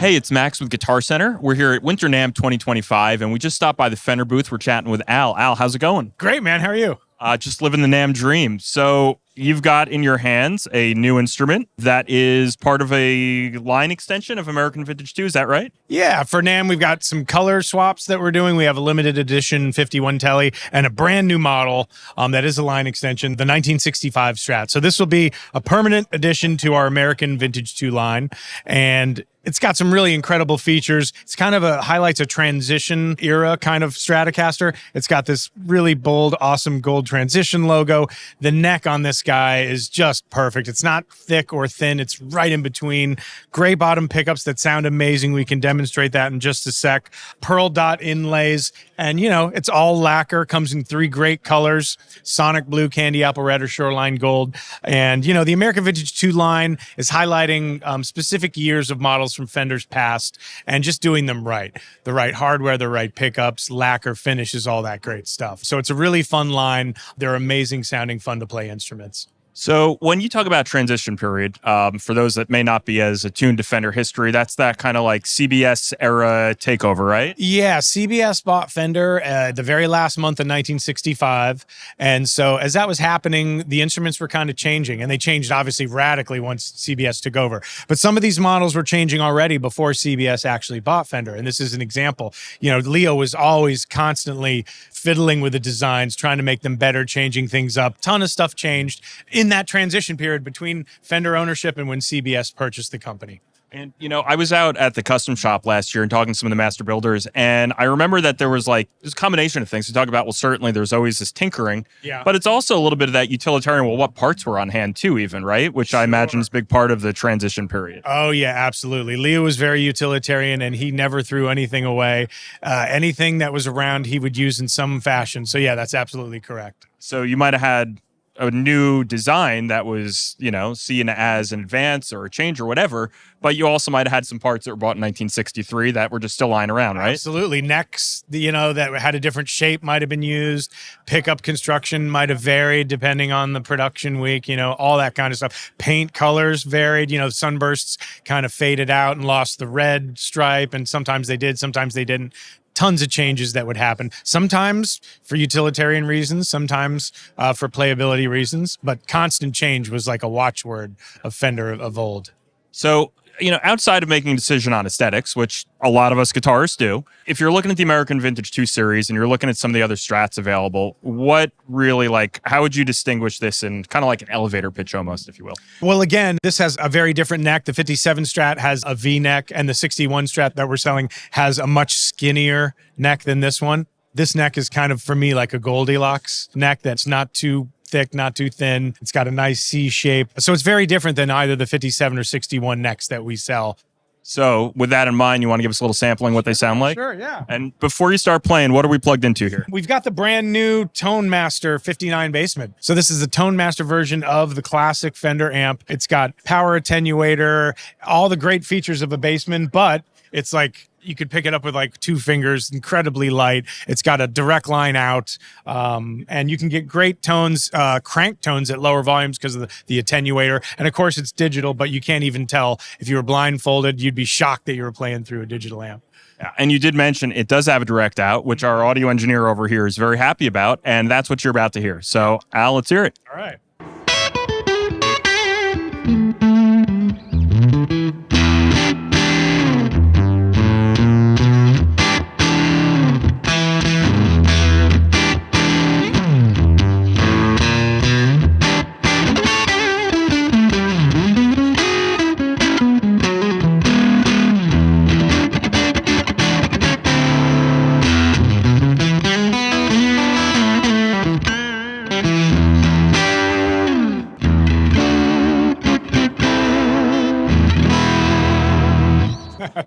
Hey, it's Max with Guitar Center. We're here at Winter NAMM 2025, and we just stopped by the Fender booth. We're chatting with Al. Al, how's it going? Great, man. How are you? Just living the NAMM dream. So you've got in your hands a new instrument that is part of a line extension of American Vintage II. Is that right? Yeah, for NAMM, we've got some color swaps that we're doing. We have a limited edition 51 Tele and a brand new model that is a line extension, the 1965 Strat. So this will be a permanent addition to our American Vintage II line. And it's got some really incredible features. It's kind of highlights a transition era kind of Stratocaster. It's got this really bold, awesome gold transition logo. The neck on this guy is just perfect. It's not thick or thin. It's right in between. Gray bottom pickups that sound amazing. We can demonstrate that in just a sec. Pearl dot inlays. And, you know, it's all lacquer. Comes in 3 great colors: Sonic Blue, Candy Apple Red, or Shoreline Gold. And, you know, the American Vintage II line is highlighting specific years of models from Fender's past and just doing them right. The right hardware, the right pickups, lacquer finishes, all that great stuff. So it's a really fun line. They're amazing sounding, fun to play instruments. So when you talk about transition period, for those that may not be as attuned to Fender history, that's that kind of like CBS era takeover, right? Yeah, CBS bought Fender the very last month of 1965. And so as that was happening, the instruments were kind of changing, and they changed obviously radically once CBS took over. But some of these models were changing already before CBS actually bought Fender. And this is an example. You know, Leo was always constantly fiddling with the designs, trying to make them better, changing things up. Ton of stuff changed in that transition period between Fender ownership and when CBS purchased the company. And, you know, I was out at the custom shop last year and talking to some of the master builders, and I remember that there's a combination of things. We talk about, well, certainly there's always this tinkering, but it's also a little bit of that utilitarian, well, what parts were on hand too, even, right? Which I imagine is a big part of the transition period. Oh, yeah, absolutely. Leo was very utilitarian, and he never threw anything away. Anything that was around, he would use in some fashion. So, yeah, that's absolutely correct. So you might have had a new design that was, you know, seen as an advance or a change or whatever, but you also might have had some parts that were bought in 1963 that were just still lying around, right? Absolutely. Necks, you know, that had a different shape might have been used. Pickup construction might have varied depending on the production week, you know, all that kind of stuff. Paint colors varied, you know, sunbursts kind of faded out and lost the red stripe, and sometimes they did, sometimes they didn't. Tons of changes that would happen, sometimes for utilitarian reasons, sometimes for playability reasons, but constant change was like a watchword of Fender of old. So, you know, outside of making a decision on aesthetics, which a lot of us guitarists do, if you're looking at the American Vintage II series and you're looking at some of the other Strats available, what really, how would you distinguish this in kind of like an elevator pitch almost, if you will? Well, again, this has a very different neck. The 57 Strat has a V neck, and the 61 Strat that we're selling has a much skinnier neck than this one. This neck is kind of, for me, like a Goldilocks neck that's not too thick, not too thin. It's got a nice C shape. So it's very different than either the 57 or 61 necks that we sell. So with that in mind, you want to give us a little sampling what they sound like? Sure, yeah. And before you start playing, what are we plugged into here? We've got the brand new Tone Master 59 Bassman. So this is the Tone Master version of the classic Fender amp. It's got power attenuator, all the great features of a Bassman, but it's like you could pick it up with like 2 fingers, incredibly light. It's got a direct line out, and you can get great tones, crank tones at lower volumes because of the attenuator. And of course, it's digital, but you can't even tell. If you were blindfolded, you'd be shocked that you were playing through a digital amp. Yeah, and you did mention it does have a direct out, which our audio engineer over here is very happy about, and that's what you're about to hear. So, Al, let's hear it. All right.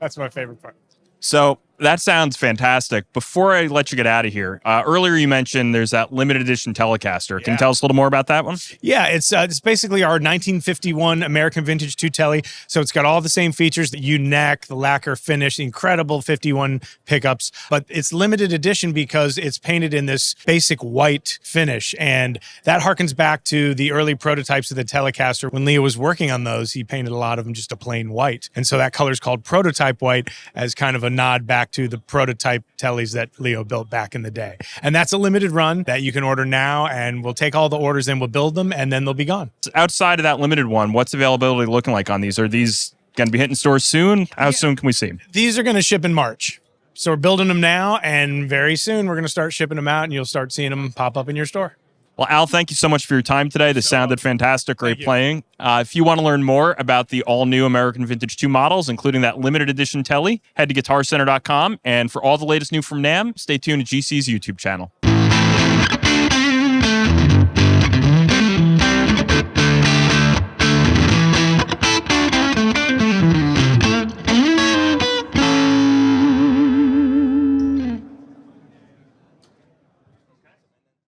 That's my favorite part. So That sounds fantastic. Before I let you get out of here, earlier you mentioned there's that limited edition Telecaster. Can you tell us a little more about that one? Yeah, it's basically our 1951 American Vintage II Tele. So it's got all the same features, the U-neck, the lacquer finish, the incredible 51 pickups. But it's limited edition because it's painted in this basic white finish. And that harkens back to the early prototypes of the Telecaster. When Leo was working on those, he painted a lot of them just a plain white. And so that color is called prototype white as kind of a nod back to the prototype teles that Leo built back in the day. And that's a limited run that you can order now, and we'll take all the orders and we'll build them, and then they'll be gone. Outside of that limited one, what's availability looking like on these? Are these going to be hitting stores soon? How soon can we see them? These are going to ship in March. So we're building them now, and very soon we're going to start shipping them out, and you'll start seeing them pop up in your store. Well, Al, thank you so much for your time today. This sounded fantastic. Great playing. If you want to learn more about the all-new American Vintage II models, including that limited edition Tele, head to guitarcenter.com. And for all the latest new from NAMM, stay tuned to GC's YouTube channel.